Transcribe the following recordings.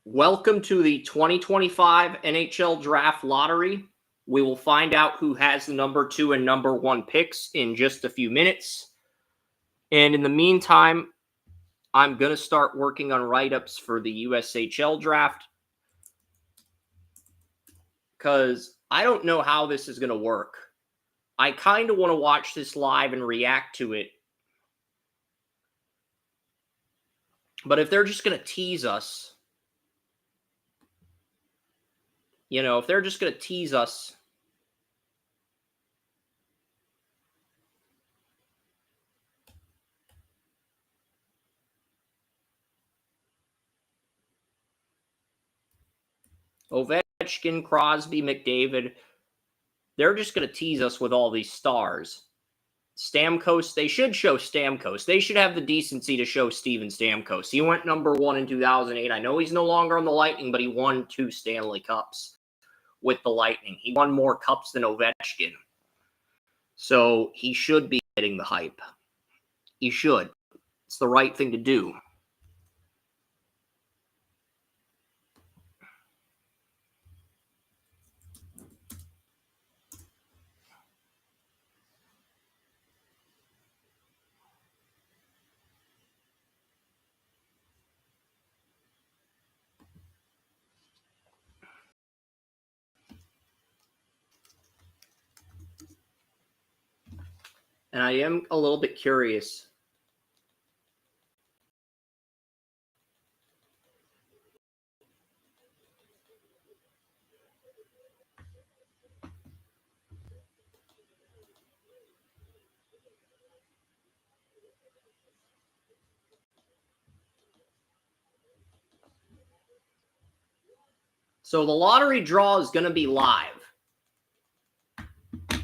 Welcome to the 2025 NHL Draft Lottery. We will find out who has the number 2 and number 1 picks in just a few minutes. And in the meantime, I'm going to start working on write-ups for the USHL draft because I don't know how this is going to work. I kind of want to watch this live and react to it. But if they're just going to tease us, if they're just going to tease us, Ovechkin, Crosby, McDavid, they're just going to tease us with all these stars. Stamkos, they should show Stamkos. They should have the decency to show Steven Stamkos. He went number 1 in 2008. I know he's no longer on the Lightning, but he won 2 Stanley Cups with the Lightning. He won more cups than Ovechkin. So he should be getting the hype. He should. It's the right thing to do. And I am a little bit curious. So the lottery draw is going to be live.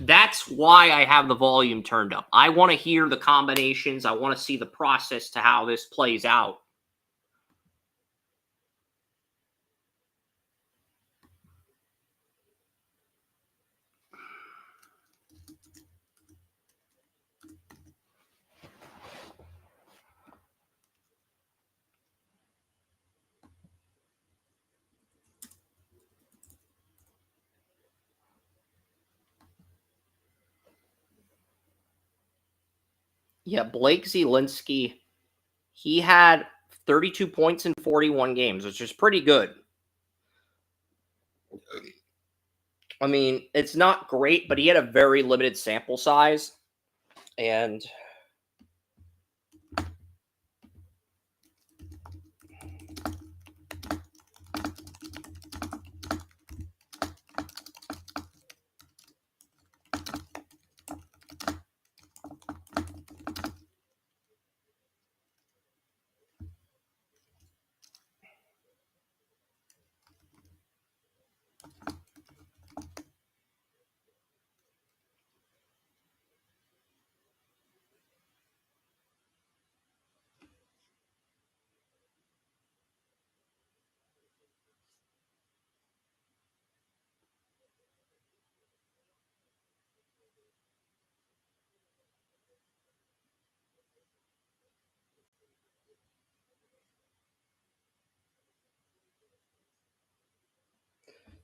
That's why I have the volume turned up. I want to hear the combinations. I want to see the process to how this plays out. Yeah, Blake Zielinski, he had 32 points in 41 games, which is pretty good. I mean, it's not great, but he had a very limited sample size. And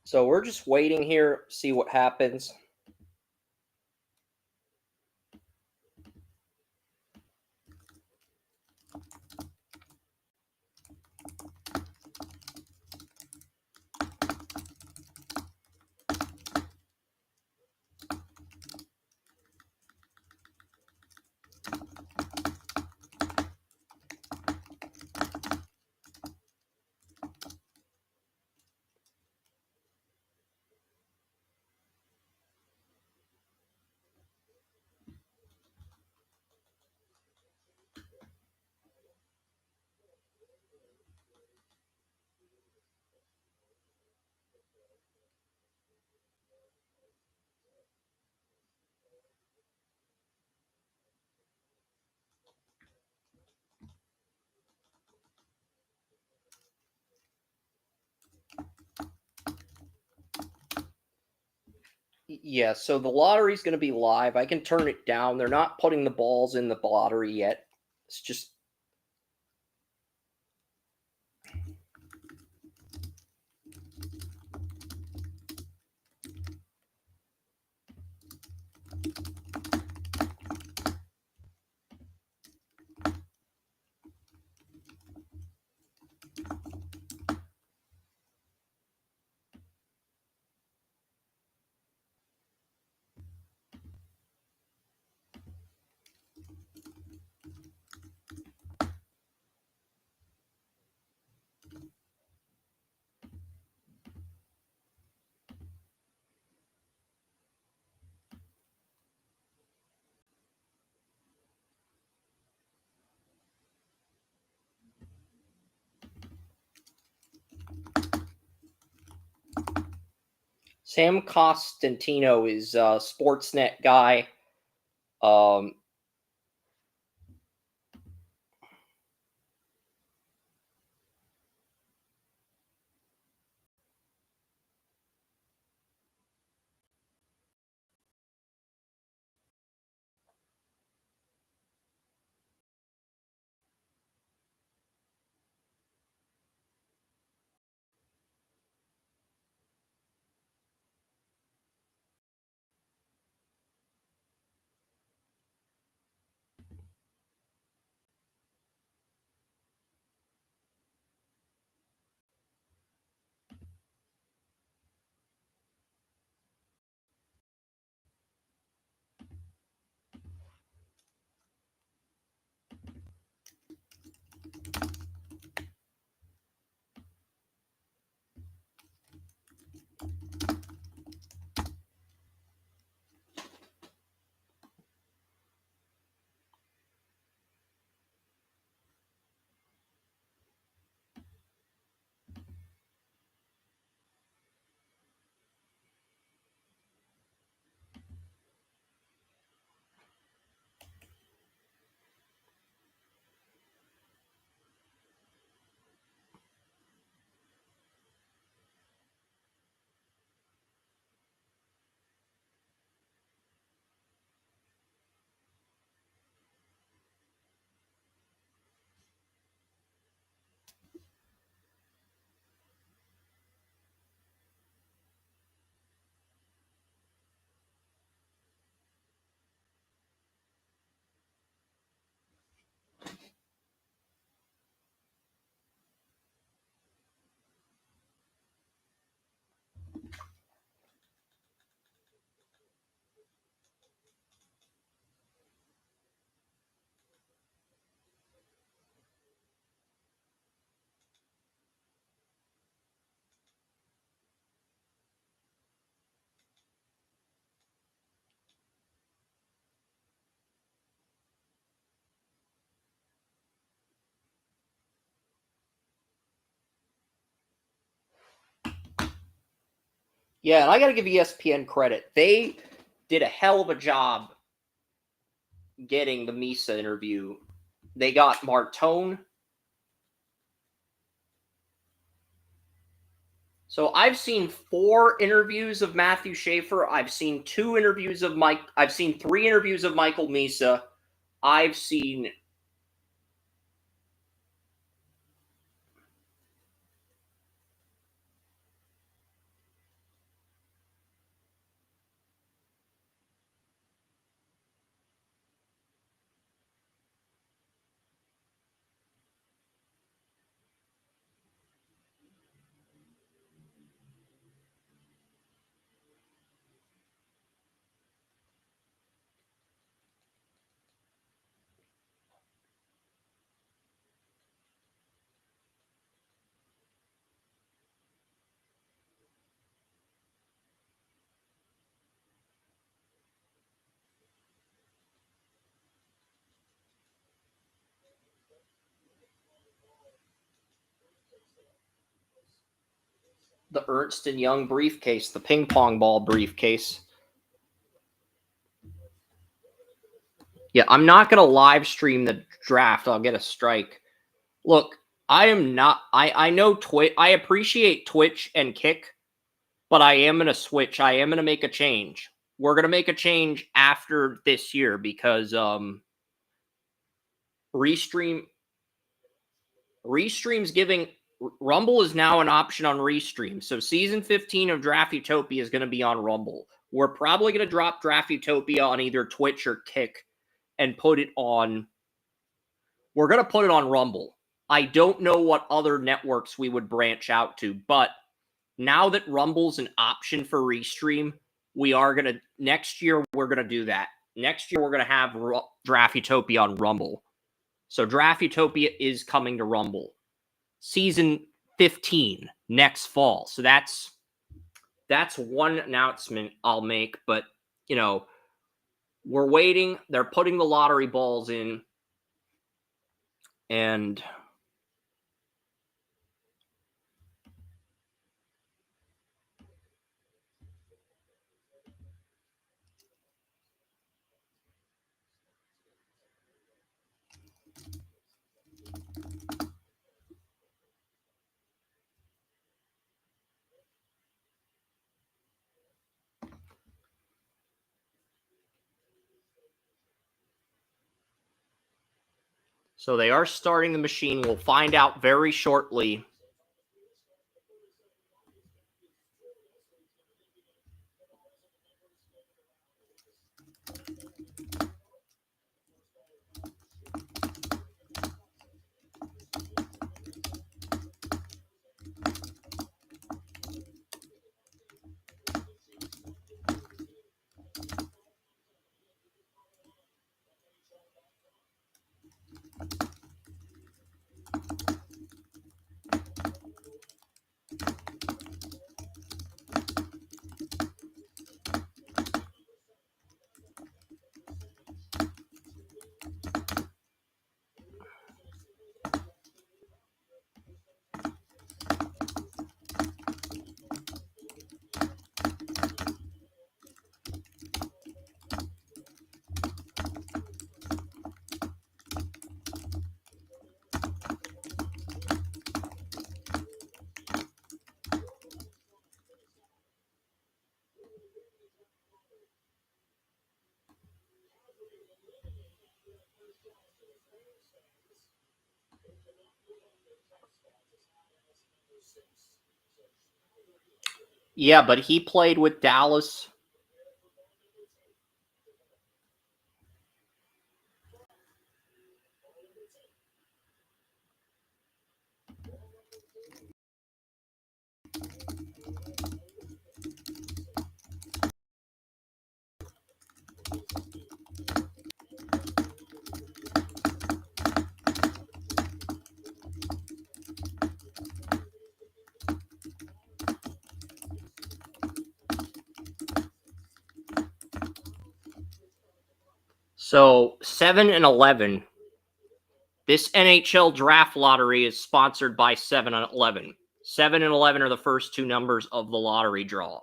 so we're just waiting here, see what happens. Yeah, so the lottery's going to be live. I can turn it down. They're not putting the balls in the lottery yet. It's just Sam Costantino is a Sportsnet guy. Yeah, and I got to give ESPN credit. They did a hell of a job getting the Misa interview. They got Martone. So I've seen 4 interviews of Matthew Schaefer. I've seen 2 interviews of Mike. I've seen 3 interviews of Michael Misa. I've seen the Ernst & Young briefcase, the ping pong ball briefcase. Yeah, I'm not going to live stream the draft. I'll get a strike. Look, I am not. I know Twitch. I appreciate Twitch and Kick, but I am going to switch. I am going to make a change. We're going to make a change after this year because Restream's giving Rumble is now an option on Restream. So season 15 of Draft Utopia is going to be on Rumble. We're probably going to drop Draft Utopia on either Twitch or Kick and put it on. We're going to put it on Rumble. I don't know what other networks we would branch out to, but now that Rumble's an option for Restream, we are going to, next year, we're going to do that. Next year, we're going to have Draft Utopia on Rumble. So Draft Utopia is coming to Rumble. Season 15 next fall. So that's one announcement I'll make, but you know, we're waiting. They're putting the lottery balls in, and so they are starting the machine. We'll find out very shortly. Yeah, but he played with Dallas. So 7 and 11. This NHL Draft Lottery is sponsored by 7 and 11. 7 and 11 are the first two numbers of the lottery draw.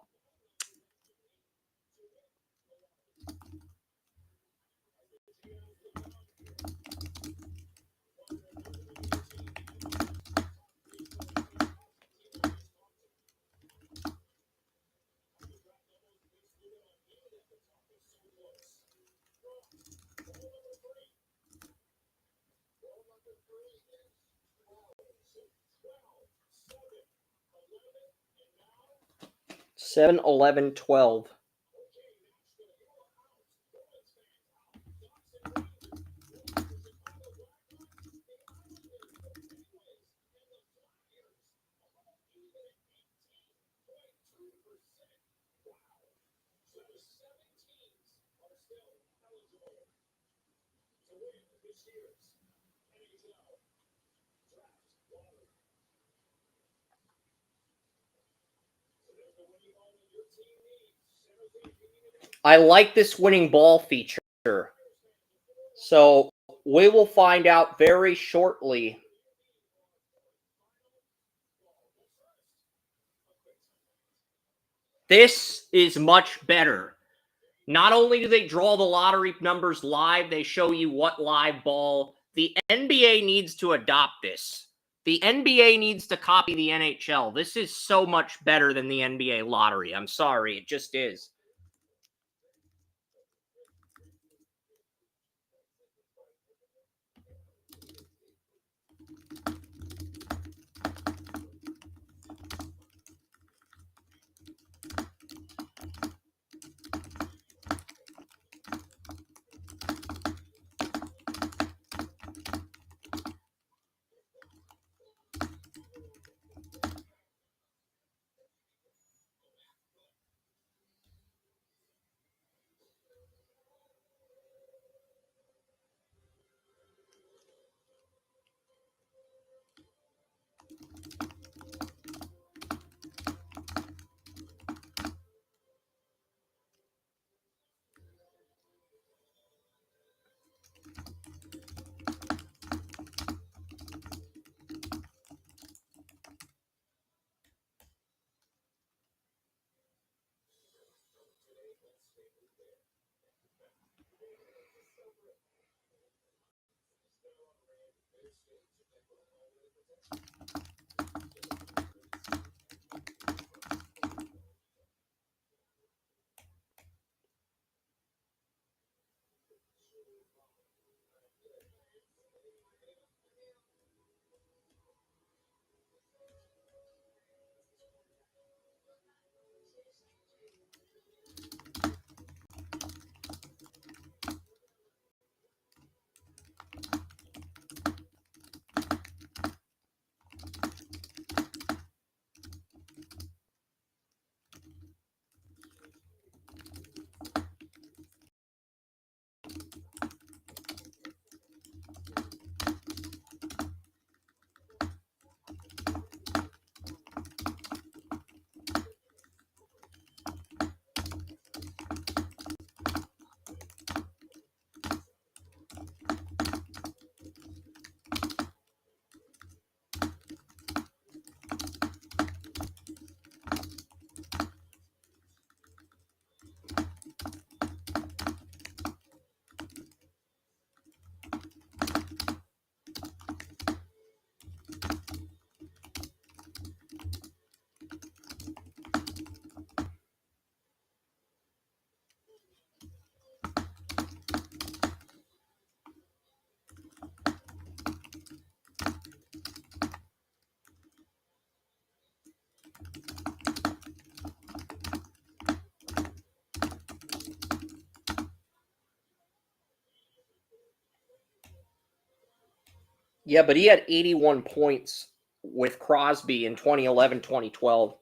Seven, 11, 12. I like this winning ball feature. So we will find out very shortly. This is much better. Not only do they draw the lottery numbers live, they show you what live ball. The NBA needs to adopt this. The NBA needs to copy the NHL. This is so much better than the NBA lottery. I'm sorry, it just is. Yeah, but he had 81 points with Crosby in 2011, 2012.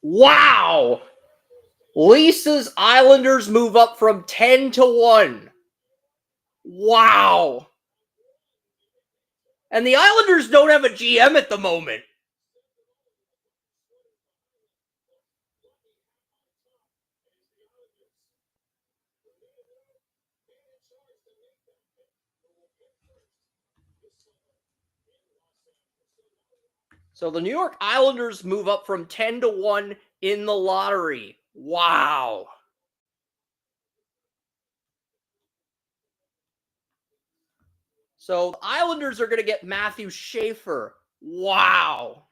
Wow! Lisa's Islanders move up from 10 to 1. Wow! And the Islanders don't have a GM at the moment. So the New York Islanders move up from 10 to 1 in the lottery. Wow. So the Islanders are going to get Matthew Schaefer. Wow.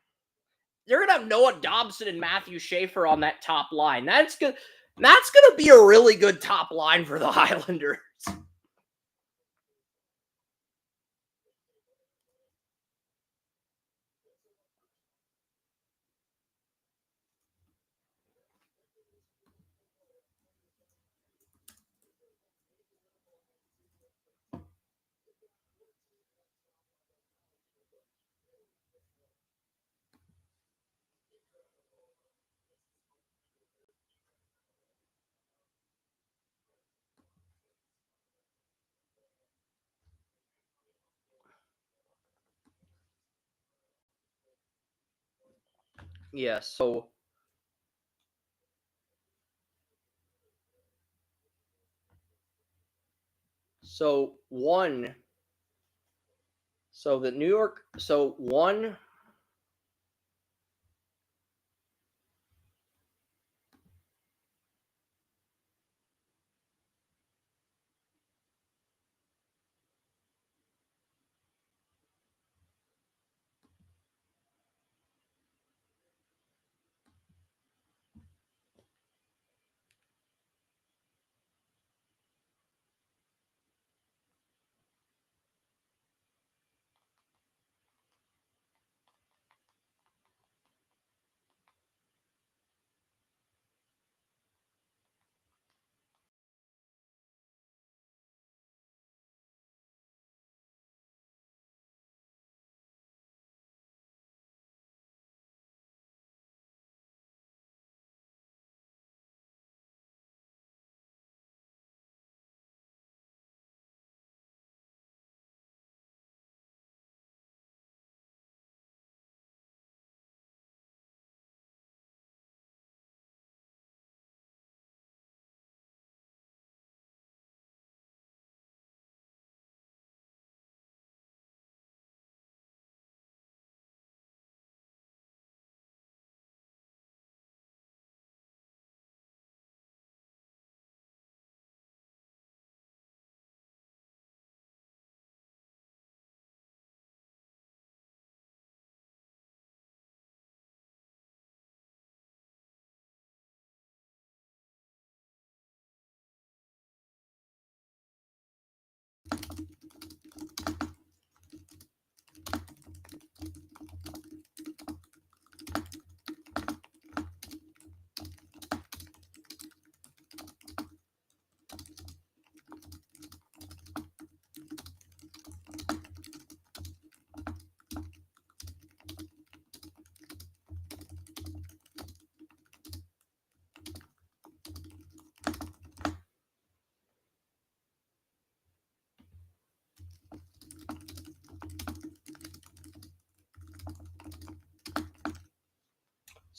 They're going to have Noah Dobson and Matthew Schaefer on that top line. That's going to be a really good top line for the Islanders. Yeah, so one so the New York so one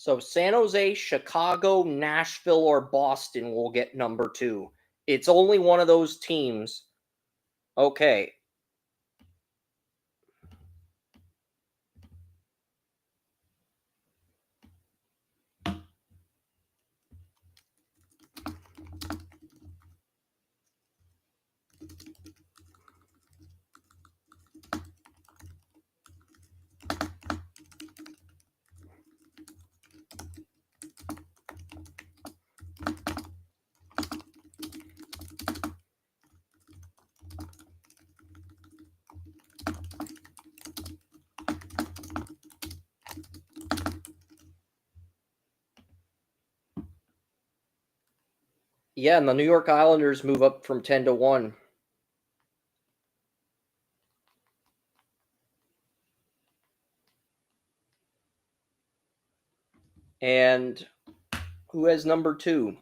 So San Jose, Chicago, Nashville, or Boston will get number 2. It's only one of those teams. Okay. Yeah, and the New York Islanders move up from 10 to 1. And who has number 2?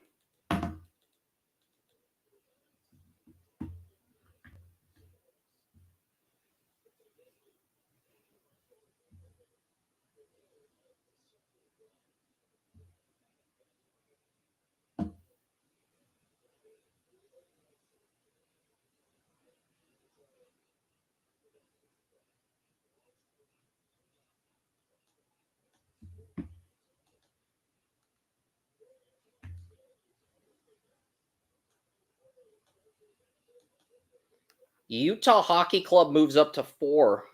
Utah Hockey Club moves up to 4.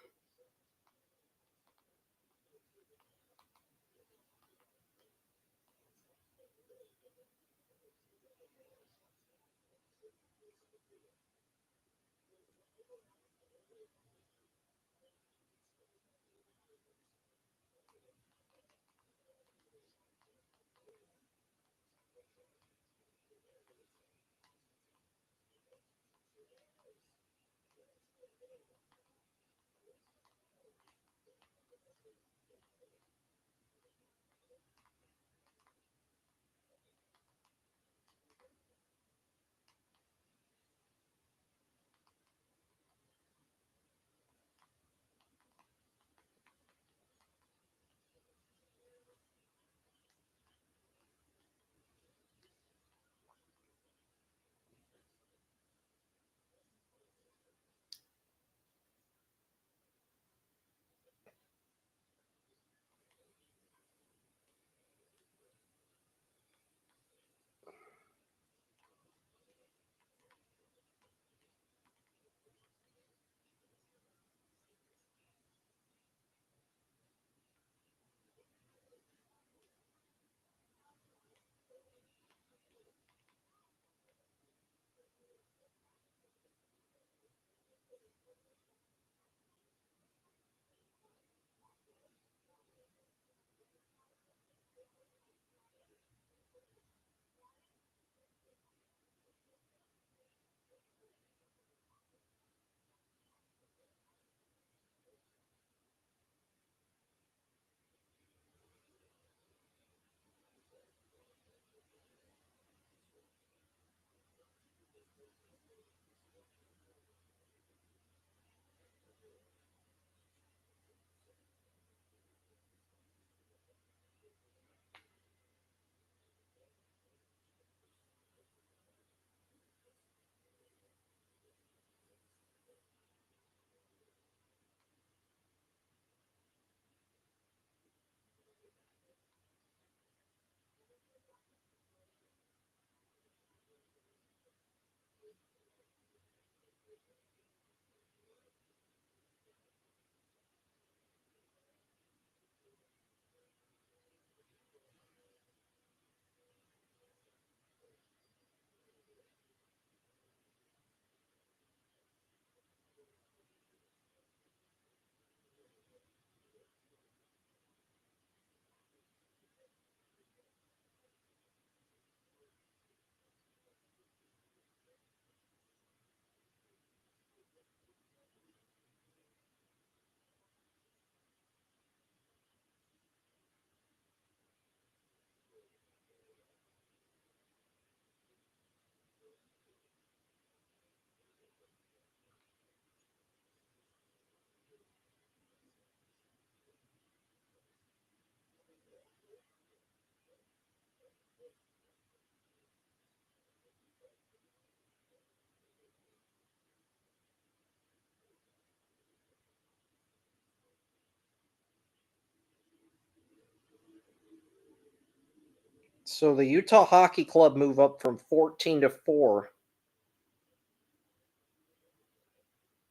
So the Utah Hockey Club move up from 14 to 4.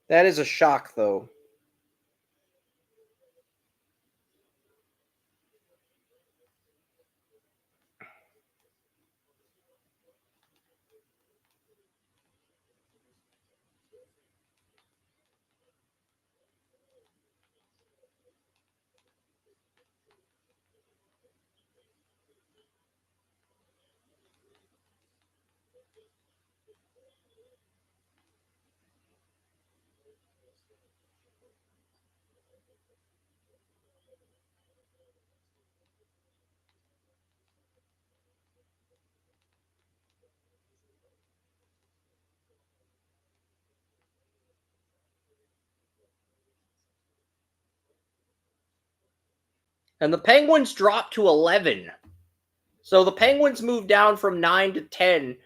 That is a shock, though. And the Penguins dropped to 11. So the Penguins moved down from 9 to 10.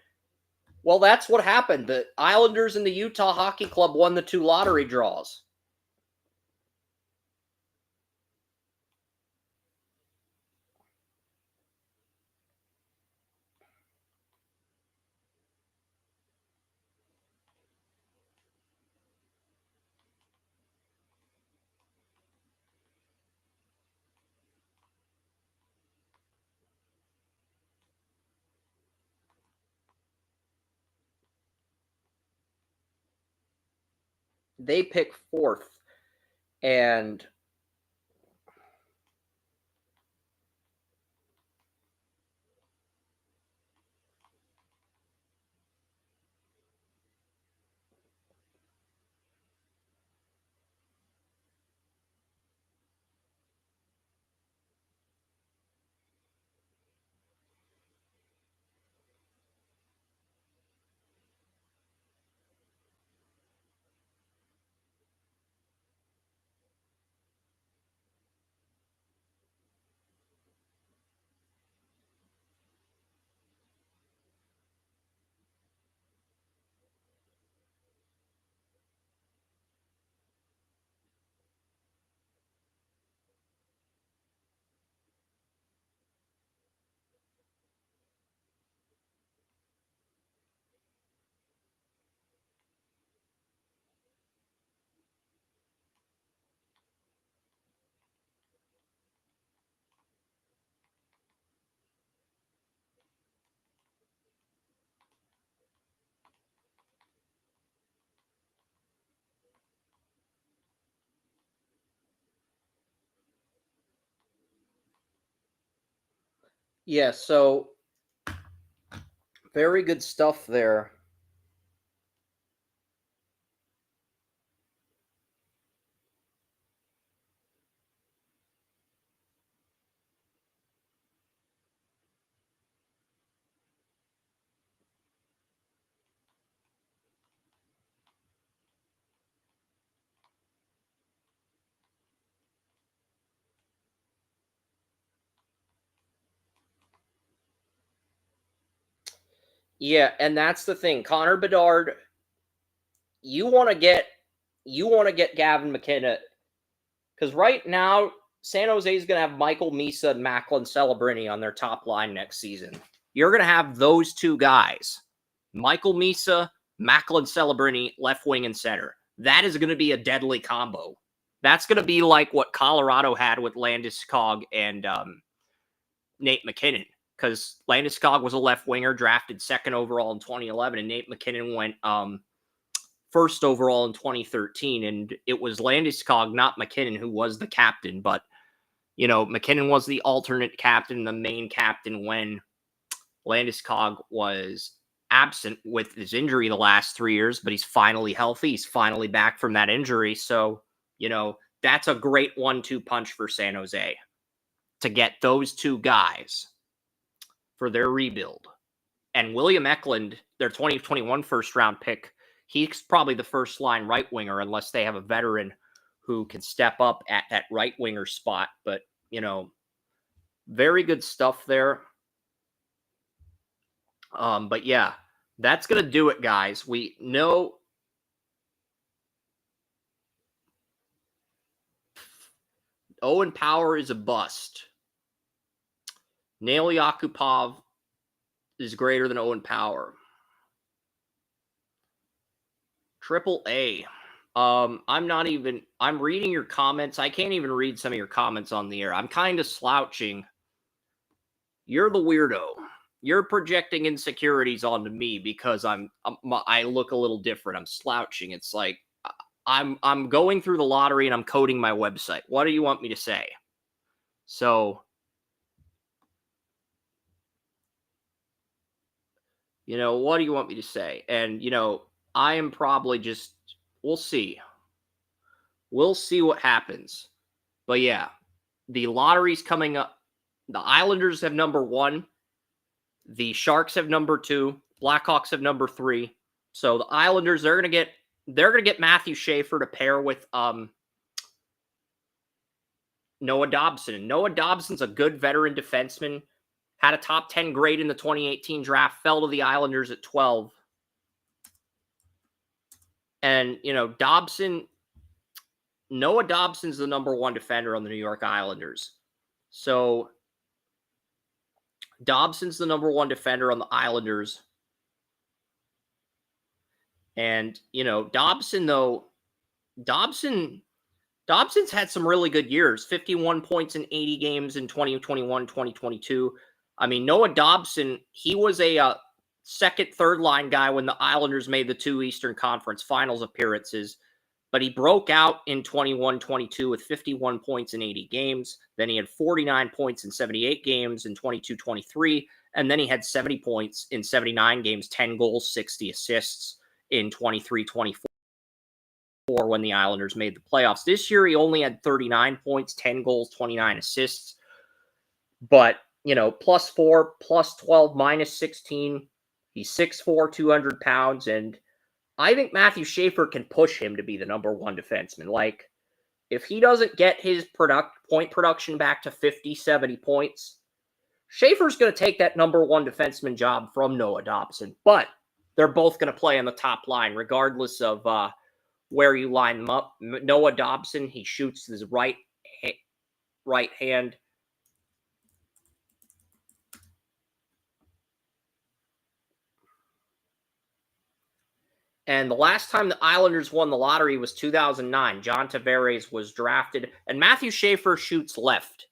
Well, that's what happened. The Islanders and the Utah Hockey Club won the 2 lottery draws. They pick 4th. And yeah, so very good stuff there. Yeah, and that's the thing. Connor Bedard, you want to get Gavin McKenna, because right now San Jose is going to have Michael Misa and Macklin Celebrini on their top line next season. You're going to have those 2 guys, Michael Misa, Macklin Celebrini, left wing and center. That is going to be a deadly combo. That's going to be like what Colorado had with Landeskog and Nate McKinnon, because Landeskog was a left winger drafted 2nd overall in 2011, and Nate McKinnon went 1st overall in 2013. And it was Landeskog, not McKinnon, who was the captain. But, McKinnon was the alternate captain, the main captain when Landeskog was absent with his injury the last 3 years, but he's finally healthy. He's finally back from that injury. So, that's a great 1-2 punch for San Jose to get those 2 guys for their rebuild. And William Eklund, their 2021 first-round pick, he's probably the first-line right winger unless they have a veteran who can step up at that right winger spot. But, very good stuff there. But yeah, that's going to do it, guys. We know Owen Power is a bust. Nail Yakupov is greater than Owen Power. Triple A. I'm reading your comments. I can't even read some of your comments on the air. I'm kind of slouching. You're the weirdo. You're projecting insecurities onto me because I look a little different. I'm slouching. It's like I'm going through the lottery and I'm coding my website. What do you want me to say? So, what do you want me to say? And, I am probably just, we'll see. We'll see what happens. But yeah, the lottery's coming up. The Islanders have number 1. The Sharks have number 2. Blackhawks have number 3. So the Islanders, they're gonna get Matthew Schaefer to pair with Noah Dobson. And Noah Dobson's a good veteran defenseman. Had a top 10 grade in the 2018 draft. Fell to the Islanders at 12. And Noah Dobson's the number 1 defender on the New York Islanders. So Dobson's the number 1 defender on the Islanders. And, Dobson's had some really good years. 51 points in 80 games in 2021, 2022. I mean, Noah Dobson, he was a second, third line guy when the Islanders made the 2 Eastern Conference Finals appearances. But he broke out in 21-22 with 51 points in 80 games. Then he had 49 points in 78 games in 22-23. And then he had 70 points in 79 games, 10 goals, 60 assists in 23-24 when the Islanders made the playoffs. This year, he only had 39 points, 10 goals, 29 assists. But, +4, +12, -16. He's 6'4", 200 pounds, and I think Matthew Schaefer can push him to be the number 1 defenseman. Like, if he doesn't get his point production back to 50, 70 points, Schaefer's going to take that number 1 defenseman job from Noah Dobson. But they're both going to play on the top line, regardless of where you line them up. Noah Dobson, he shoots his right hand. And the last time the Islanders won the lottery was 2009. John Tavares was drafted, and Matthew Schaefer shoots left.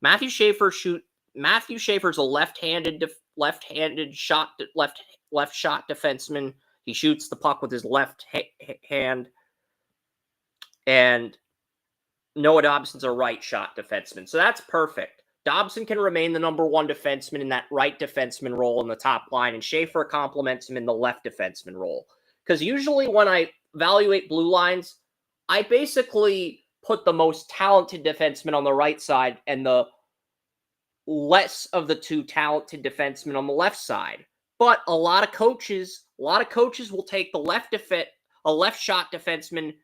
Matthew Schaefer's a left-handed shot defenseman. He shoots the puck with his left hand. And Noah Dobson's a right shot defenseman. So that's perfect. Dobson can remain the number 1 defenseman in that right defenseman role in the top line, and Schaefer complements him in the left defenseman role. Because usually when I evaluate blue lines, I basically put the most talented defenseman on the right side and the less of the 2 talented defensemen on the left side. But a lot of coaches will take a left shot defenseman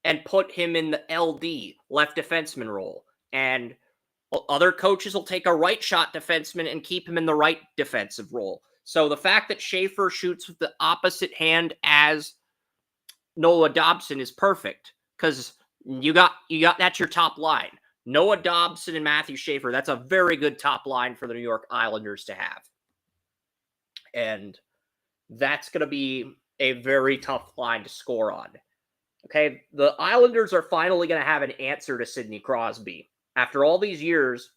and put him in the LD, left defenseman role. And other coaches will take a right shot defenseman and keep him in the right defensive role. So the fact that Schaefer shoots with the opposite hand as Noah Dobson is perfect, because you got that's your top line. Noah Dobson and Matthew Schaefer, that's a very good top line for the New York Islanders to have. And that's going to be a very tough line to score on. Okay, the Islanders are finally going to have an answer to Sidney Crosby. After all these years,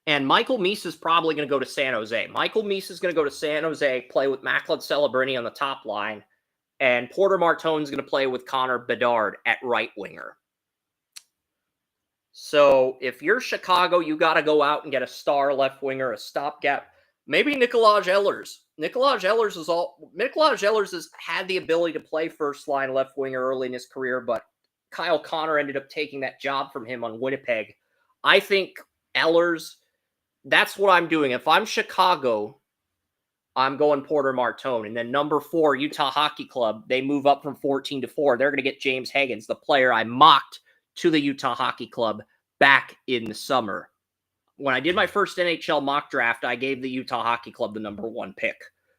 and Michael Meese is probably going to go to San Jose. Michael Meese is going to go to San Jose, play with Macklin Celebrini on the top line, and Porter Martone is going to play with Connor Bedard at right winger. So if you're Chicago, you got to go out and get a star left winger, a stopgap. Maybe Nikolaj Ehlers. Nikolaj Ehlers has had the ability to play first line left winger early in his career, but Kyle Connor ended up taking that job from him on Winnipeg. I think Ehlers, that's what I'm doing. If I'm Chicago, I'm going Porter Martone. And then number 4, Utah Hockey Club, they move up from 14 to 4. They're going to get James Higgins, the player I mocked to the Utah Hockey Club back in the summer. when I did my first NHL mock draft, I gave the Utah Hockey Club the number 1 pick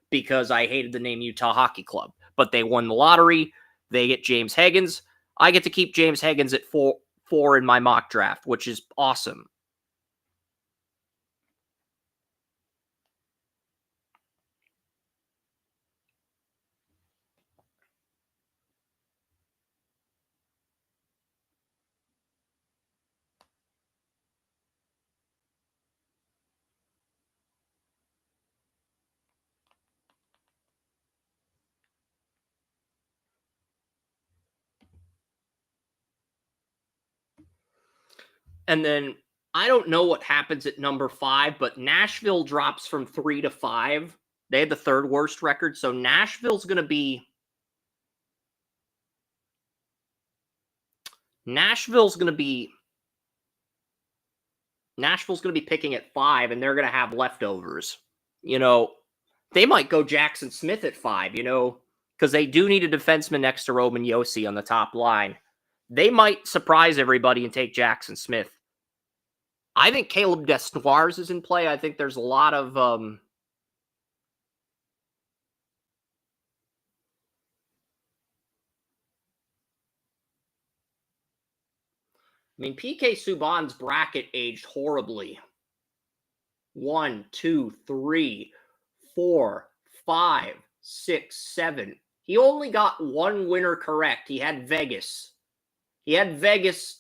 because I hated the name Utah Hockey Club. But they won the lottery. They get James Higgins. I get to keep James Higgins at 4 in my mock draft, which is awesome. And then I don't know what happens at number 5, but Nashville drops from 3 to 5. They had the 3rd worst record, so Nashville's going to be picking at 5, and they're going to have leftovers. They might go Jackson Smith at 5, because they do need a defenseman next to Roman Josi on the top line. They might surprise everybody and take Jackson Smith. I think Caleb Desnoyers is in play. I think there's a lot of PK Subban's bracket aged horribly. 1, 2, 3, 4, 5, 6, 7. He only got 1 winner correct. He had Vegas.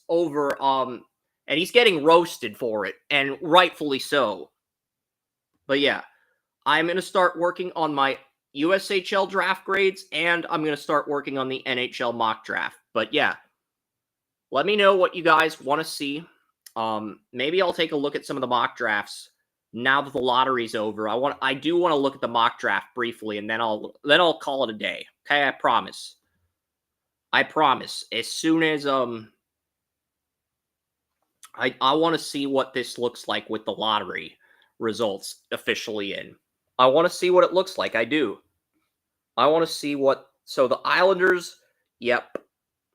Over, and he's getting roasted for it, and rightfully so. But yeah, I'm going to start working on my USHL draft grades, and I'm going to start working on the NHL mock draft. But yeah, let me know what you guys want to see. Maybe I'll take a look at some of the mock drafts now that the lottery's over. I do want to look at the mock draft briefly, and then I'll call it a day. Okay, I promise. As soon as I want to see what this looks like with the lottery results officially in. I want to see what it looks like. I do. I want to see what. So the Islanders, yep,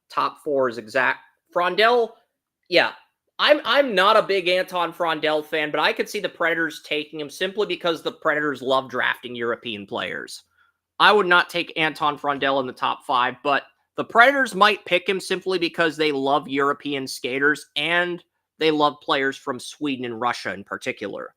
top 4 is exact. Frondell, yeah. I'm not a big Anton Frondell fan, but I could see the Predators taking him simply because the Predators love drafting European players. I would not take Anton Frondell in the top 5, but the Predators might pick him simply because they love European skaters and they love players from Sweden and Russia in particular.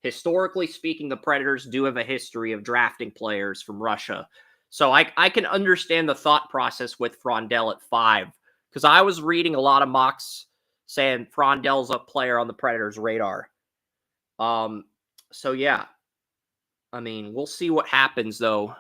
Historically speaking, the Predators do have a history of drafting players from Russia. So I can understand the thought process with Frondell at 5, because I was reading a lot of mocks saying Frondell's a player on the Predators' radar. So yeah. We'll see what happens, though.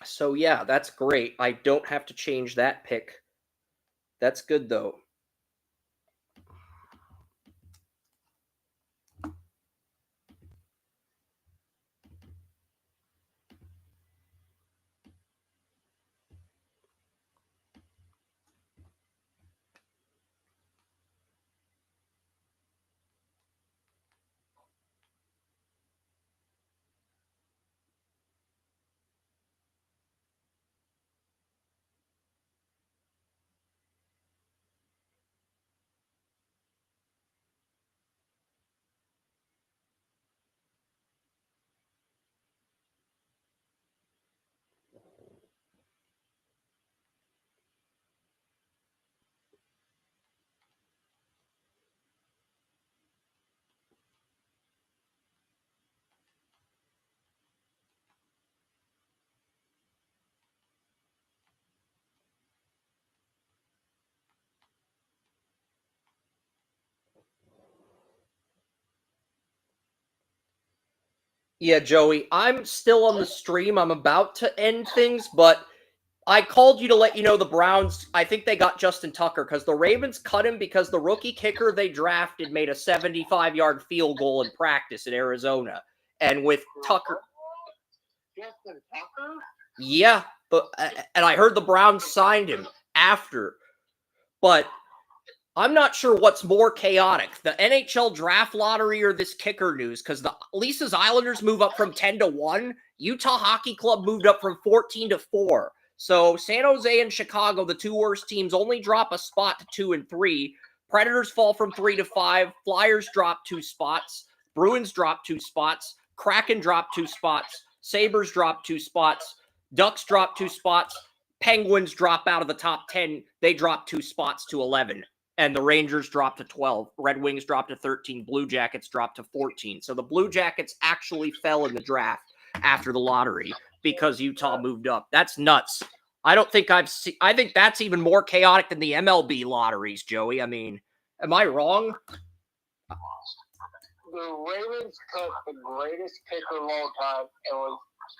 So yeah, that's great. I don't have to change that pick. That's good, though. Yeah, Joey, I'm still on the stream. I'm about to end things, but I called you to let you know the Browns, I think they got Justin Tucker because the Ravens cut him because the rookie kicker they drafted made a 75-yard field goal in practice in Arizona. And with Tucker... Justin Tucker? Yeah, but and I heard the Browns signed him after. But I'm not sure what's more chaotic, the NHL Draft Lottery or this kicker news, because the Lisa's Islanders move up from 10-1. Utah Hockey Club moved up from 14-4. So San Jose and Chicago, the two worst teams, only drop a spot to 2 and 3. Predators fall from 3-5. Flyers drop 2 spots. Bruins drop 2 spots. Kraken drop 2 spots. Sabres drop 2 spots. Ducks drop 2 spots. Penguins drop out of the top 10. They drop 2 spots to 11. And the Rangers dropped to 12. Red Wings dropped to 13. Blue Jackets dropped to 14. So the Blue Jackets actually fell in the draft after the lottery because Utah moved up. That's nuts. I don't think I've seen... I think that's even more chaotic than the MLB lotteries, Joey. I mean, am I wrong? The Ravens cut the greatest kicker of all time,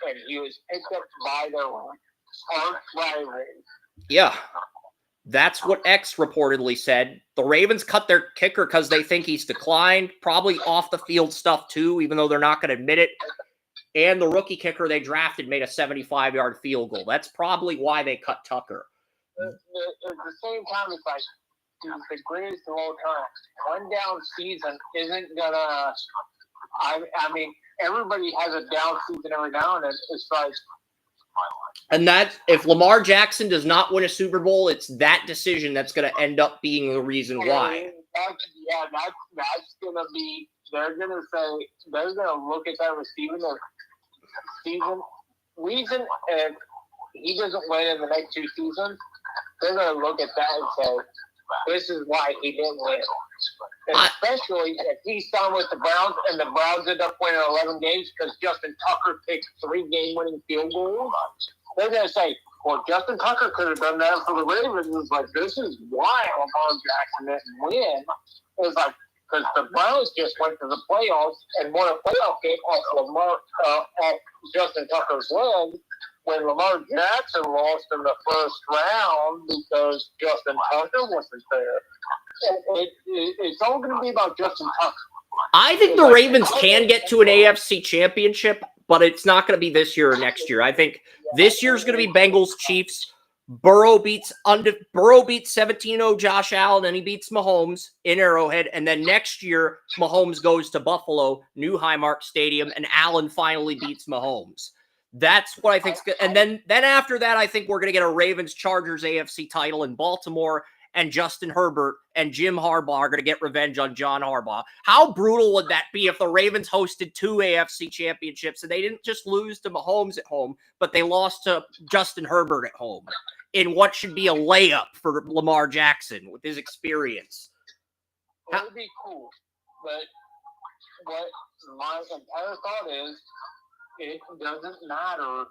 and he was picked up by their arch rival. Yeah. That's what X reportedly said. The Ravens cut their kicker because they think he's declined, probably off the field stuff too, even though they're not going to admit it. And the rookie kicker they drafted made a 75-yard field goal. That's probably why they cut Tucker. At the same time, it's like, he's the greatest of all time. One down season isn't gonna... I mean, everybody has a down season every now and then. It's like... And that, if Lamar Jackson does not win a Super Bowl, it's that decision that's going to end up being the reason why. That's going to be, they're going to say, they're going to look at that receiving reason, if he doesn't win in the next 2 seasons, they're going to look at that and say, this is why he didn't win. Especially if he's done with the Browns and the Browns end up winning 11 games because Justin Tucker picked 3 game-winning field goals. They're going to say, well, Justin Tucker could have done that for the Ravens. It's like, this is why Lamar Jackson didn't win. It's like, because the Browns just went to the playoffs and won a playoff game off Justin Tucker's leg, when Lamar Jackson lost in the first round because Justin Tucker wasn't there. It's all going to be about Justin Tucker. I think the Ravens can get to an AFC championship, but it's not going to be this year or next year. I think this year's going to be Bengals-Chiefs. Burrow beats 17-0 Josh Allen, and he beats Mahomes in Arrowhead. And then next year, Mahomes goes to Buffalo, new Highmark Stadium, and Allen finally beats Mahomes. That's what I think's good. And then after that, I think we're going to get a Ravens-Chargers AFC title in Baltimore, and Justin Herbert and Jim Harbaugh are going to get revenge on John Harbaugh. How brutal would that be if the Ravens hosted 2 AFC championships and they didn't just lose to Mahomes at home, but they lost to Justin Herbert at home in what should be a layup for Lamar Jackson with his experience? It would be cool, but what my entire thought is, it doesn't matter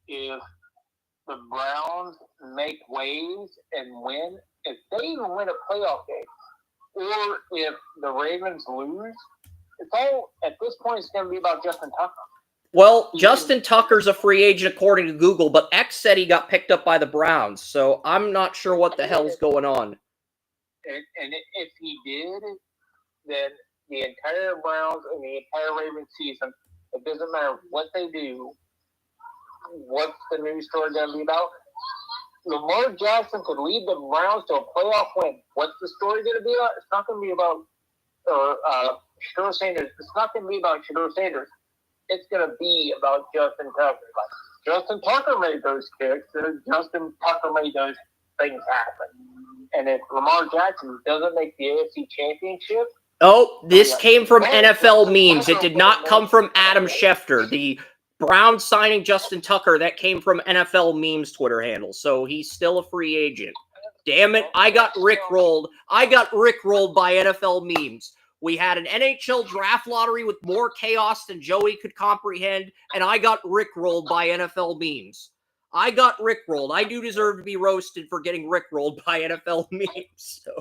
if the Browns make waves and win. If they even win a playoff game, or if the Ravens lose, it's all, at this point, it's going to be about Justin Tucker. Well, Justin Tucker's a free agent according to Google, but X said he got picked up by the Browns, so I'm not sure what the hell's going on. And if he did, then the entire Browns and the entire Ravens season, it doesn't matter what they do, what's the news story going to be about? Lamar Jackson could lead the Browns to a playoff win. What's the story going to be about? It's not going to be about Shedeur Sanders. It's not going to be about Shedeur Sanders. It's going to be about Justin Tucker. Justin Tucker made those kicks. And Justin Tucker made those things happen. And if Lamar Jackson doesn't make the AFC Championship... Oh, this came from NFL memes. It did not come from Adam Schefter. The Browns signing Justin Tucker, that came from NFL memes Twitter handle. So he's still a free agent. Damn it, I got rickrolled. I got rickrolled by NFL memes. We had an NHL Draft Lottery with more chaos than Joey could comprehend, and I got rickrolled by NFL memes. I got rickrolled. I do deserve to be roasted for getting rickrolled by NFL memes. So.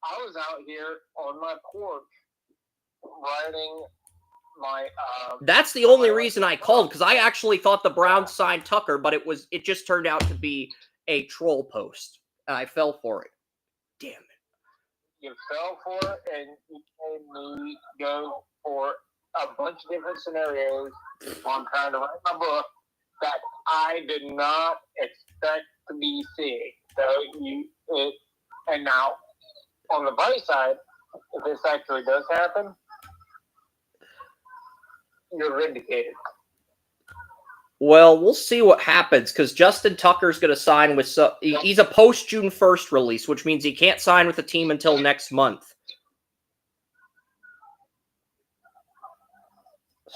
I was out here on my porch writing my. That's the only reason I called, because I actually thought the Browns signed Tucker, but it just turned out to be a troll post, and I fell for it. Damn it! You fell for it, and you made me go for a bunch of different scenarios. I'm trying to write my book that I did not expect to be seeing. So and now on the bright side, if this actually does happen, you're vindicated. Well, we'll see what happens, because Justin Tucker's going to sign with... he's a post-June 1st release, which means he can't sign with the team until next month.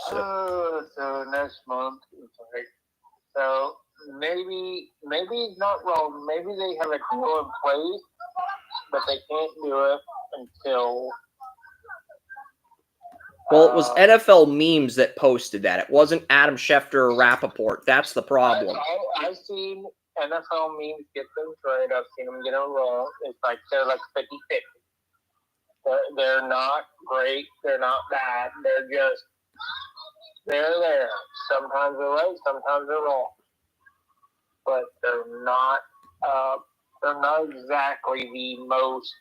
So next month, so maybe he's not wrong. Maybe they have a deal in place, but they can't do it until. Well, it was NFL memes that posted that. It wasn't Adam Schefter or Rappaport. That's the problem. I've seen NFL memes get them right. I've seen them get them wrong. It's like they're like 50-50. They're not great. They're not bad. They're there. Sometimes they're right. Sometimes they're wrong. But they're not exactly the most.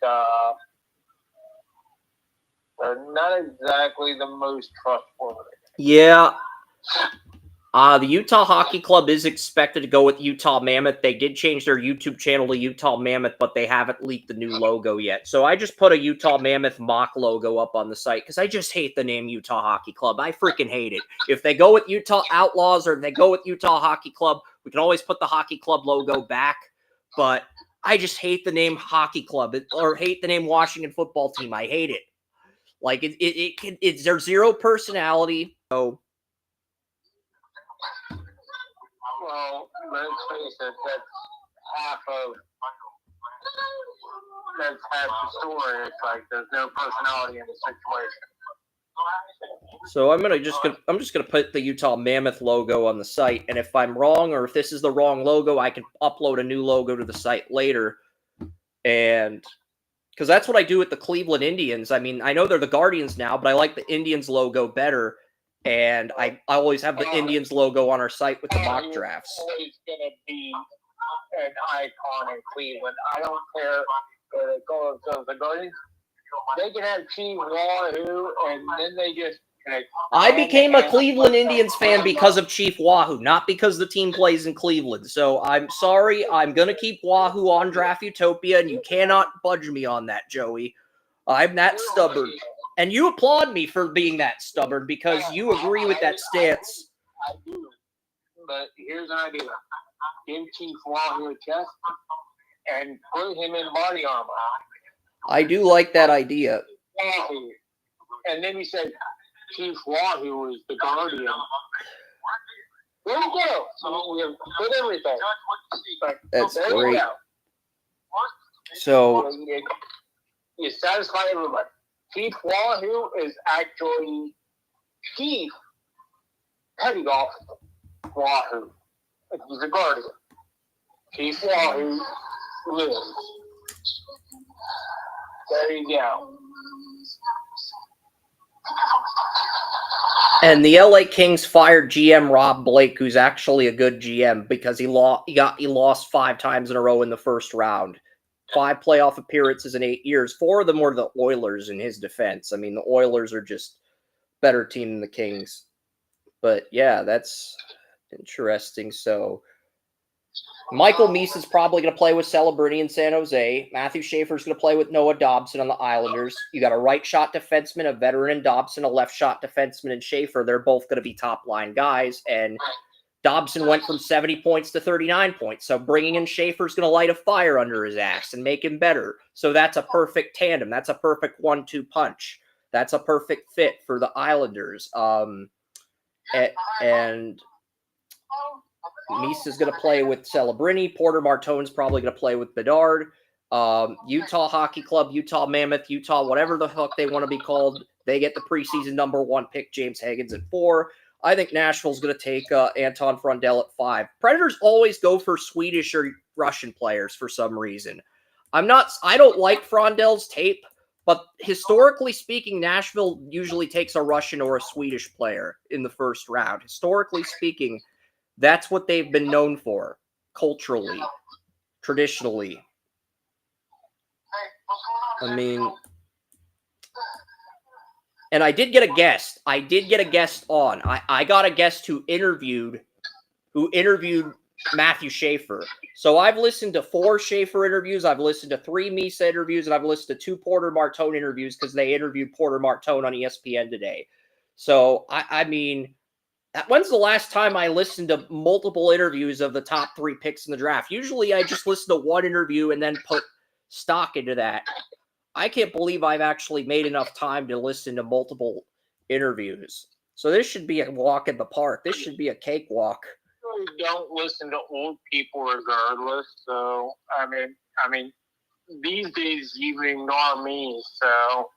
They're not exactly the most trustworthy. Yeah. The Utah Hockey Club is expected to go with Utah Mammoth. They did change their YouTube channel to Utah Mammoth, but they haven't leaked the new logo yet. So I just put a Utah Mammoth mock logo up on the site because I just hate the name Utah Hockey Club. I freaking hate it. If they go with Utah Outlaws or if they go with Utah Hockey Club, we can always put the Hockey Club logo back. But I just hate the name Hockey Club or hate the name Washington Football Team. I hate it. Like there's zero personality. So. Well, let's face it, that's half the story. It's like there's no personality in the situation. So I'm just gonna put the Utah Mammoth logo on the site, and if I'm wrong or if this is the wrong logo, I can upload a new logo to the site later. And because that's what I do with the Cleveland Indians. I mean, I know they're the Guardians now, but I like the Indians logo better. And I always have the Indians logo on our site with the mock drafts. Always going to be an icon in Cleveland. I don't care where they call themselves the Guardians. They can have Chief Wahoo, and then they just... I became a Cleveland Indians fan because of Chief Wahoo, not because the team plays in Cleveland. So I'm sorry. I'm going to keep Wahoo on Draft Utopia, and you cannot budge me on that, Joey. I'm that stubborn. And you applaud me for being that stubborn because you agree with that stance. I do. But here's an idea. Give Chief Wahoo a chest and put him in body armor. I do like that idea. Wahoo. And then he said, Chief Wahoo is the Guardian. There you go. So we have put everything. That's great. So you satisfy everybody. Chief Wahoo is actually Chief Petty Officer Wahoo. He's a Guardian. Chief Wahoo lives. There you go. And the LA Kings fired GM Rob Blake, who's actually a good GM because he lost 5 times in a row in the first round. 5 playoff appearances in 8 years. 4 of them were the Oilers in his defense. I mean, the Oilers are just a better team than the Kings. But yeah, that's interesting. So Michael Meese is probably going to play with Celebrini in San Jose. Matthew Schaefer's going to play with Noah Dobson on the Islanders. You got a right shot defenseman, a veteran in Dobson, a left shot defenseman in Schaefer. They're both going to be top line guys. And Dobson went from 70 points to 39 points. So bringing in Schaefer's going to light a fire under his ass and make him better. So that's a perfect tandem. That's a perfect 1-2 punch. That's a perfect fit for the Islanders. And Meese is going to play with Celebrini. Porter Martone's probably going to play with Bedard. Utah Hockey Club, Utah Mammoth, Utah, whatever the fuck they want to be called. They get the preseason number 1 pick, James Higgins, at 4. I think Nashville's going to take Anton Frondell at 5. Predators always go for Swedish or Russian players for some reason. I don't like Frondell's tape, But historically speaking, Nashville usually takes a Russian or a Swedish player in the first round. Historically speaking, that's what they've been known for, culturally, traditionally. I mean, and I did get a guest. I did get a guest on. I got a guest who interviewed Matthew Schaefer. So I've listened to 4 Schaefer interviews. I've listened to 3 Misa interviews, and I've listened to 2 Porter Martone interviews because they interviewed Porter Martone on ESPN today. So, I mean, when's the last time I listened to multiple interviews of the top 3 picks in the draft? Usually I just listen to one interview and then put stock into that. I can't believe I've actually made enough time to listen to multiple interviews. So this should be a walk in the park. This should be a cakewalk. Don't listen to old people regardless. So I mean, these days you ignore me. So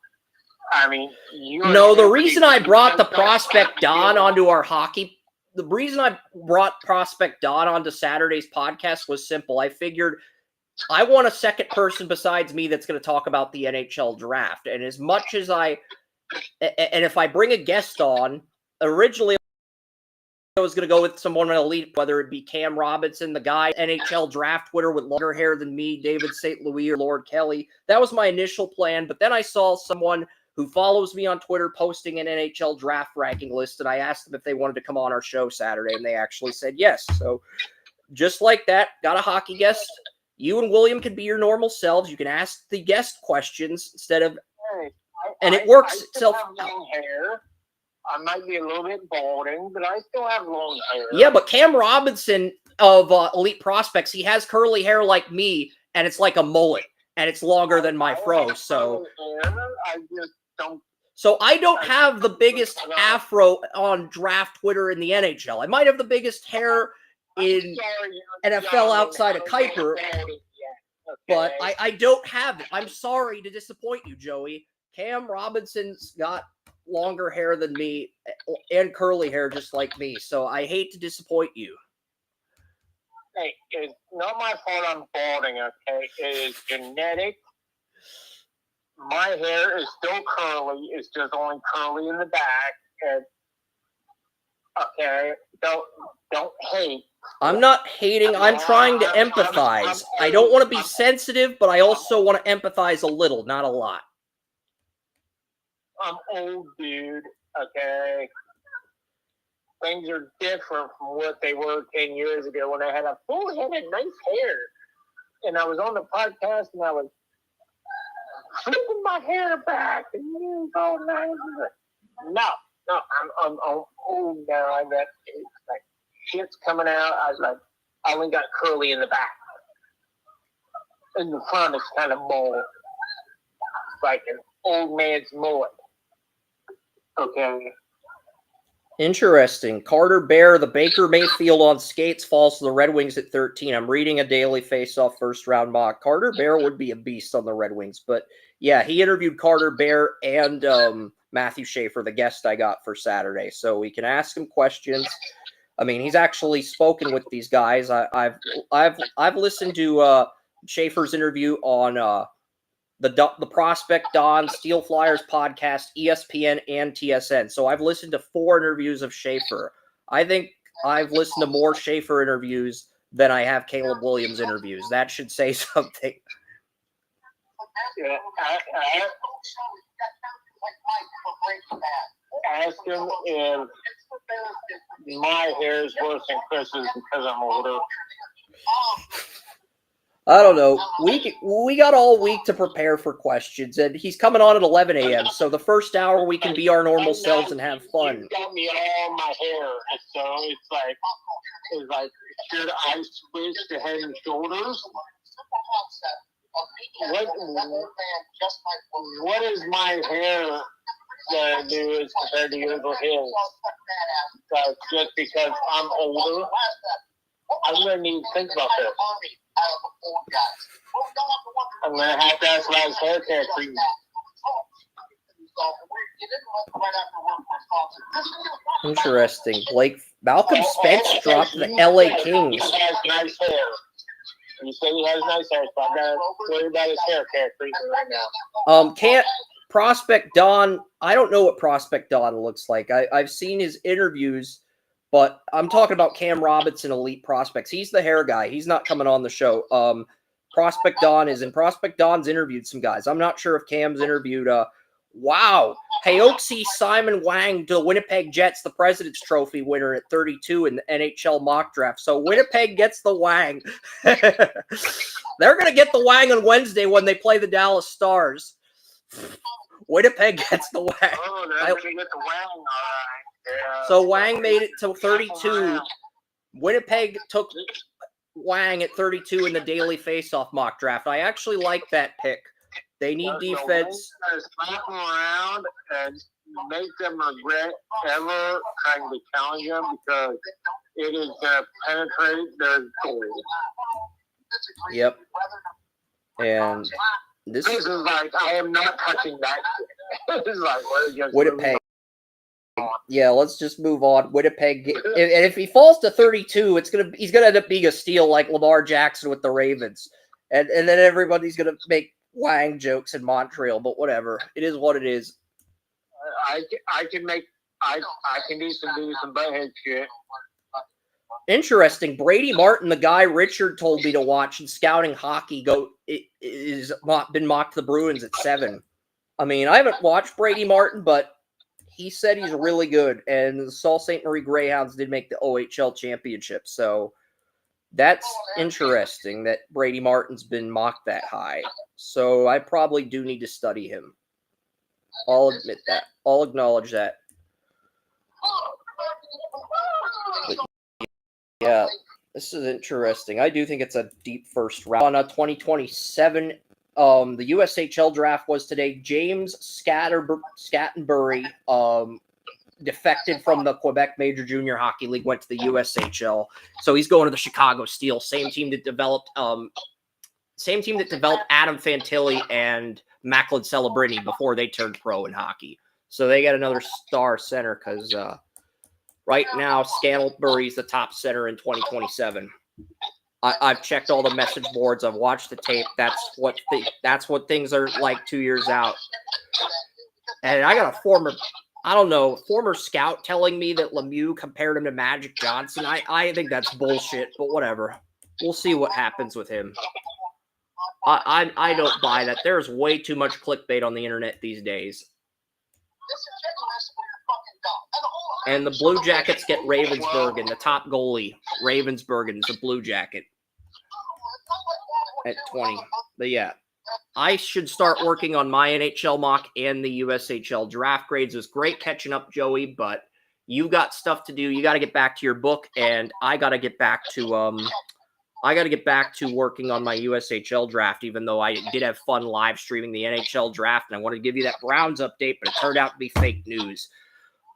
I mean, the reason I brought the prospect Don onto our hockey, the reason I brought prospect Don onto Saturday's podcast was simple. I figured I want a second person besides me that's going to talk about the NHL draft. And as much as and if I bring a guest on, originally I was going to go with someone elite, whether it be Cam Robinson, the guy, NHL draft winner with longer hair than me, David St. Louis or Lord Kelly. That was my initial plan. But then I saw someone who follows me on Twitter posting an NHL draft ranking list, and I asked them if they wanted to come on our show Saturday, and they actually said yes. So just like that, got a hockey guest. You and William can be your normal selves. You can ask the guest questions instead of, and it works itself out. Hair. I might be a little bit balding, but I still have long hair. Yeah, but Cam Robinson of Elite Prospects, he has curly hair like me, and it's like a mullet, and it's longer than my fro. So I just don't. So I don't have the biggest afro on draft Twitter in the NHL. I might have the biggest hair in NFL outside of Kuiper, but I don't have it. I'm sorry to disappoint you, Joey. Cam Robinson's got longer hair than me and curly hair just like me, so I hate to disappoint you. Hey, it's not my fault I'm balding, okay? It is genetic. My hair is still curly. It's just only curly in the back. And, okay, don't hate. I'm not hating. I'm trying to empathize. I don't want to be sensitive, but I also want to empathize a little, not a lot. I'm old, dude. Okay. Things are different from what they were 10 years ago when I had a full-headed, nice hair. And I was on the podcast and I was flipping my hair back and it was all nice. No, I'm old now. I got like shit's coming out. I only got curly in the back. In the front, it's kind of bald, like an old man's mullet. Okay. Interesting. Carter Bear, the Baker Mayfield on skates, falls to the Red Wings at 13. I'm reading a daily face-off first-round mock. Carter Bear would be a beast on the Red Wings. But, yeah, he interviewed Carter Bear and Matthew Schaefer, the guest I got for Saturday. So we can ask him questions. I mean, he's actually spoken with these guys. I've listened to Schaefer's interview on the Prospect Don, Steel Flyers podcast, ESPN, and TSN. So I've listened to 4 interviews of Schaefer. I think I've listened to more Schaefer interviews than I have Caleb Williams interviews. That should say something. Yeah, ask him if my hair is worse than Chris's because I'm older. I don't know. We got all week to prepare for questions, and he's coming on at 11 a.m. So the first hour we can be our normal selves and have fun. You got me all my hair, so it's like should I switch to Head and Shoulders? What is my hair gonna do as compared to yours or his? Just because I'm older, I'm gonna need to think about this. I'm going to have to ask about his hair care treatment. Interesting. Malcolm Spence dropped the LA Kings. He has nice hair. You say he has nice hair, so I gotta worry about his hair care treatment right now. Can't Prospect Don. I don't know what Prospect Don looks like. I've seen his interviews, but I'm talking about Cam Robinson, Elite Prospects. He's the hair guy. He's not coming on the show. Prospect Don is, and Prospect Don's interviewed some guys. I'm not sure if Cam's interviewed. Wow. Heoxi Simon Wang to the Winnipeg Jets, the President's Trophy winner at 32 in the NHL mock draft. So Winnipeg gets the Wang. They're going to get the Wang on Wednesday when they play the Dallas Stars. Winnipeg gets the Wang. Oh, they're going to get the Wang, all right. Yeah. So Wang made it to 32. Winnipeg took Wang at 32 in the daily faceoff mock draft. I actually like that pick. They need defense. Slap them around and make them regret ever trying to challenge them because it is going to penetrate their goals. Yep. And this is like, I am not touching that. This is like, Winnipeg. Yeah, let's just move on. Winnipeg, and if he falls to 32, he's gonna end up being a steal like Lamar Jackson with the Ravens, and then everybody's gonna make Wang jokes in Montreal. But whatever, it is what it is. I can do some butthead shit. Interesting. Brady Martin, the guy Richard told me to watch in scouting hockey, is been mocked to the Bruins at 7. I mean, I haven't watched Brady Martin, but he said he's really good, and the Sault Ste. Marie Greyhounds did make the OHL championship, so that's interesting that Brady Martin's been mocked that high. So I probably do need to study him. I'll admit that. I'll acknowledge that. But yeah, this is interesting. I do think it's a deep first round. On a 2027, the USHL draft was today. James Scattenbury defected from the Quebec Major Junior Hockey League, went to the USHL. So he's going to the Chicago Steel, same team that developed Adam Fantilli and Macklin Celebrini before they turned pro in hockey. So they got another star center because right now Scattenbury's the top center in 2027. I've checked all the message boards. I've watched the tape. That's what things are like 2 years out. And I got a former scout telling me that Lemieux compared him to Magic Johnson. I think that's bullshit, but whatever. We'll see what happens with him. I don't buy that. There's way too much clickbait on the internet these days. And the Blue Jackets get Ravensburg, and the top goalie, Ravensburg, is a Blue Jacket at 20. But yeah, I should start working on my NHL mock and the USHL draft grades. It was great catching up, Joey, but you got stuff to do. You got to get back to your book, and I got to get back to working on my USHL draft, even though I did have fun live streaming the NHL draft, and I wanted to give you that Browns update, but it turned out to be fake news.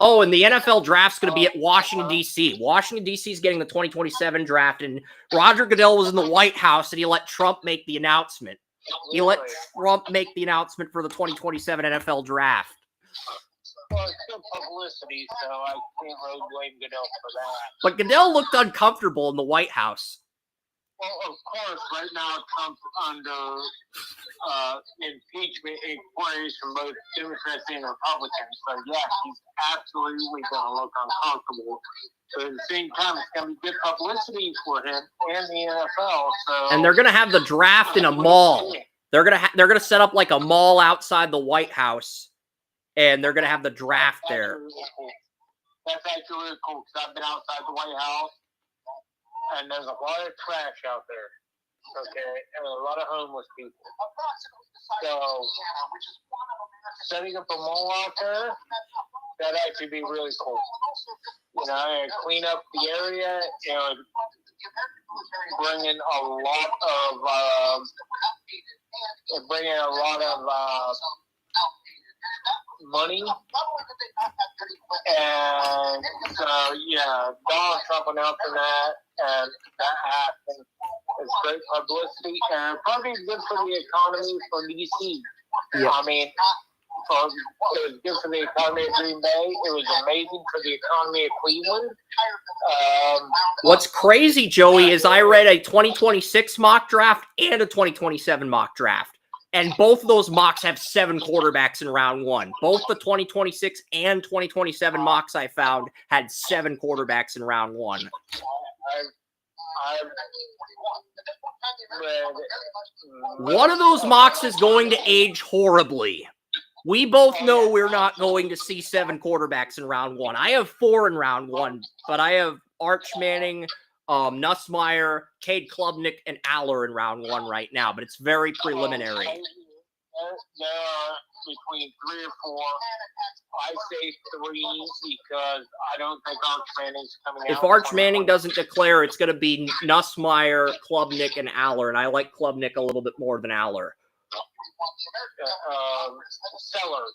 Oh, and the NFL draft's going to be at Washington, D.C. Washington, D.C. is getting the 2027 draft, and Roger Goodell was in the White House, and he let Trump make the announcement. He let Trump make the announcement for the 2027 NFL draft. Well, it's good publicity, so I can't really blame Goodell for that. But Goodell looked uncomfortable in the White House. Well, of course, right now Trump's under impeachment inquiries from both Democrats and Republicans. So, yeah, he's absolutely going to look uncomfortable. But at the same time, it's going to be good publicity for him and the NFL. So, and they're going to have the draft in a mall. They're going to set up like a mall outside the White House, and they're going to have the draft there. That's actually really cool because I've been outside the White House. And there's a lot of trash out there, okay, and a lot of homeless people. So, setting up a mall out there, that'd actually be really cool. You know, and clean up the area, you know, bring in a lot of money. And so, yeah, Donald Trump announcing that, and that happened. It's great publicity, and probably good for the economy for DC. Yeah. I mean, was good for the economy of Green Bay. It was amazing for the economy of Cleveland. What's crazy, Joey, is I read a 2026 mock draft and a 2027 mock draft. And both of those mocks have 7 quarterbacks in round 1. Both the 2026 and 2027 mocks I found had 7 quarterbacks in round 1. One of those mocks is going to age horribly. We both know we're not going to see 7 quarterbacks in round 1. I have 4 in round 1, but I have Arch Manning, Nussmeier, Cade Klubnik, and Aller in round 1 right now, but it's very preliminary. There are between 3 or 4. I say 3 because I don't think Arch Manning's coming out. If Arch Manning doesn't declare, it's going to be Nussmeier, Klubnik, and Aller, and I like Klubnik a little bit more than Aller. Sellers.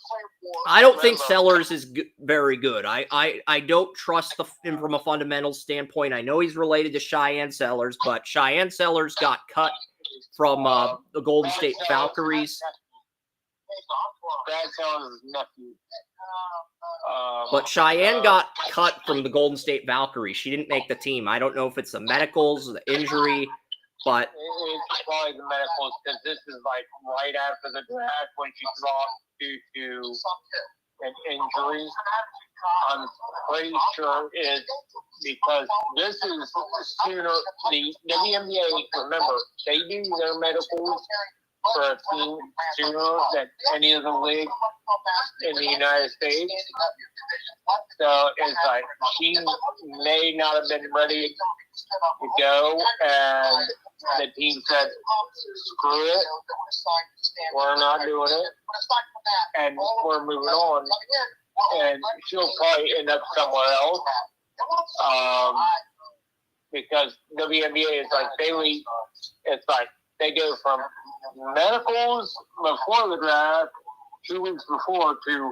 I don't think Sellers is very good. I don't trust him from a fundamental standpoint. I know he's related to Cheyenne Sellers, but Cheyenne Sellers got cut from the Golden State Valkyries. That's Sellers' nephew. But Cheyenne got cut from the Golden State Valkyries. She didn't make the team. I don't know if it's the medicals, the injury, but it's probably the medicals because this is like right after the draft when she dropped due to an injury. I'm pretty sure it's because this is sooner. The WNBA, remember, they do their medicals for a team sooner than any of the leagues in the United States. So it's like she may not have been ready to go, and the team said, screw it, we're not doing it, and we're moving on. And she'll probably end up somewhere else. Because WNBA is like daily, it's like they go from medicals before the draft, 2 weeks before, to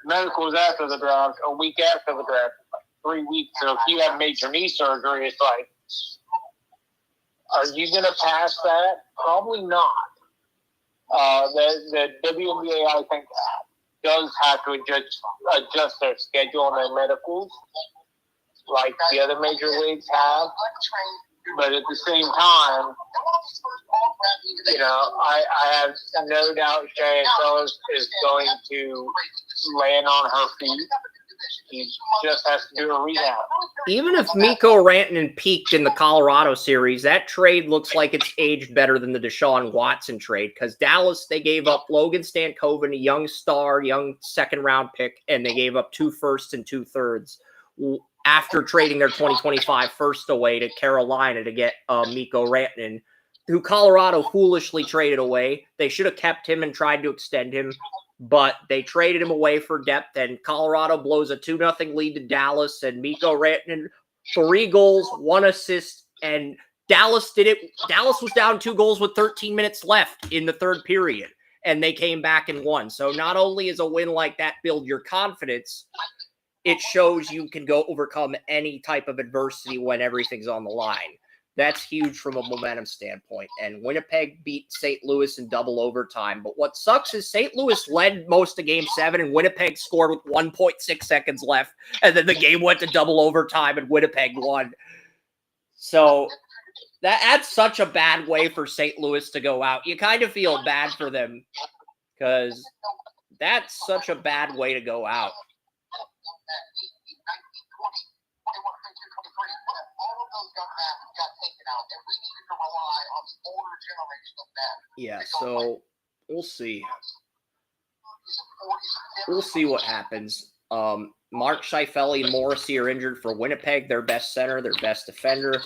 medicals after the draft, a week after the draft, like 3 weeks. So if you have major knee surgery, it's like, are you going to pass that? Probably not. The WNBA, I think, does have to adjust their schedule and their medicals, like the other major leagues have. But at the same time, you know, I have no doubt Cheyenne Sellers is going to land on her feet. He just has to do a rehab. Even if Mikko Rantanen peaked in the Colorado series, that trade looks like it's aged better than the Deshaun Watson trade because Dallas, they gave up Logan Stankoven, a young star, young second-round pick, and they gave up 2 firsts and 2 thirds after trading their 2025 first away to Carolina to get Mikko Rantanen, who Colorado foolishly traded away. They should have kept him and tried to extend him, but they traded him away for depth, and Colorado blows a 2-0 lead to Dallas, and Mikko Rantanen, 3 goals, 1 assist, and Dallas did it. Dallas was down 2 goals with 13 minutes left in the third period, and they came back and won. So not only is a win like that build your confidence, it shows you can go overcome any type of adversity when everything's on the line. That's huge from a momentum standpoint. And Winnipeg beat St. Louis in double overtime. But what sucks is St. Louis led most of Game 7, and Winnipeg scored with 1.6 seconds left. And then the game went to double overtime, and Winnipeg won. So that's such a bad way for St. Louis to go out. You kind of feel bad for them because that's such a bad way to go out. Yeah, so we'll see. We'll see what happens. Mark Scheifele and Morrissey are injured for Winnipeg, their best center, their best defender.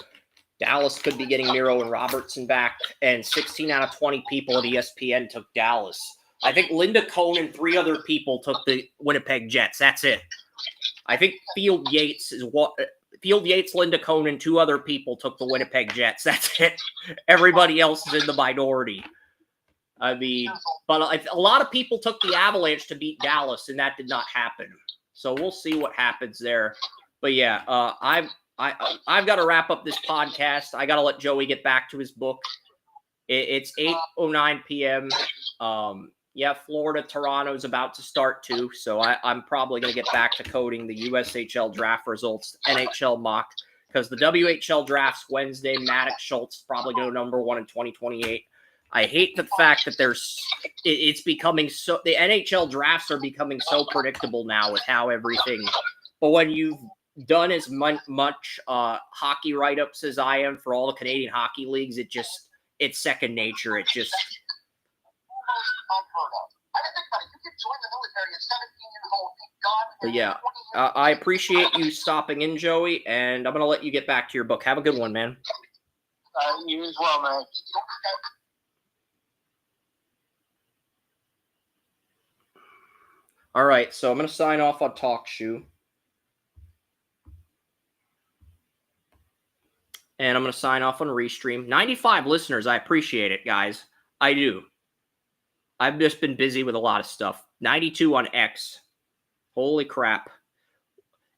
Dallas could be getting Miro and Robertson back, and 16 out of 20 people at ESPN took Dallas. I think Linda Cohn and 3 other people took the Winnipeg Jets. That's it. I think Field Yates, Linda Cohn, and 2 other people took the Winnipeg Jets. That's it. Everybody else is in the minority. I mean, but a lot of people took the Avalanche to beat Dallas, and that did not happen. So we'll see what happens there. But yeah, I've got to wrap up this podcast. I got to let Joey get back to his book. It's 8:09 p.m. Yeah, Florida, Toronto's about to start too. So I'm probably going to get back to coding the USHL draft results, NHL mock, because the WHL draft's Wednesday. Maddox Schultz probably go number 1 in 2028. I hate the fact that it's becoming so, the NHL drafts are becoming so predictable now with how everything, but when you've done as much hockey write-ups as I am for all the Canadian hockey leagues, it's second nature. It just, but yeah, I appreciate you stopping in, Joey, and I'm going to let you get back to your book. Have a good one, man. You as well, man. All right, so I'm going to sign off on TalkShoe. And I'm going to sign off on Restream. 95 listeners. I appreciate it, guys. I do. I've just been busy with a lot of stuff. 92 on X. Holy crap.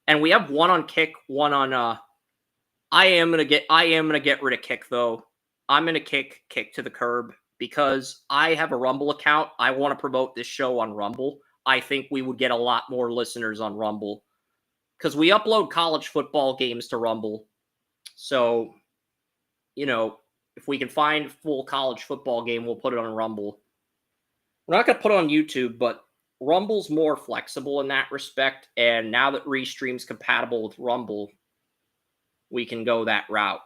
And we have one on Kick, one on I am gonna get rid of Kick though. I'm gonna kick to the curb because I have a Rumble account. I want to promote this show on Rumble. I think we would get a lot more listeners on Rumble because we upload college football games to Rumble. So, you know, if we can find a full college football game, we'll put it on Rumble. We're not going to put it on YouTube, but Rumble's more flexible in that respect. And now that Restream's compatible with Rumble, we can go that route.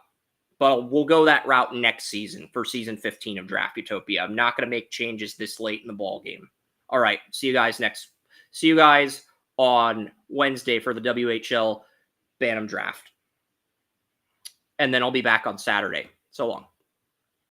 But we'll go that route next season for season 15 of Draft Utopia. I'm not going to make changes this late in the ball game. All right. See you guys on Wednesday for the WHL Bantam Draft. And then I'll be back on Saturday. So long.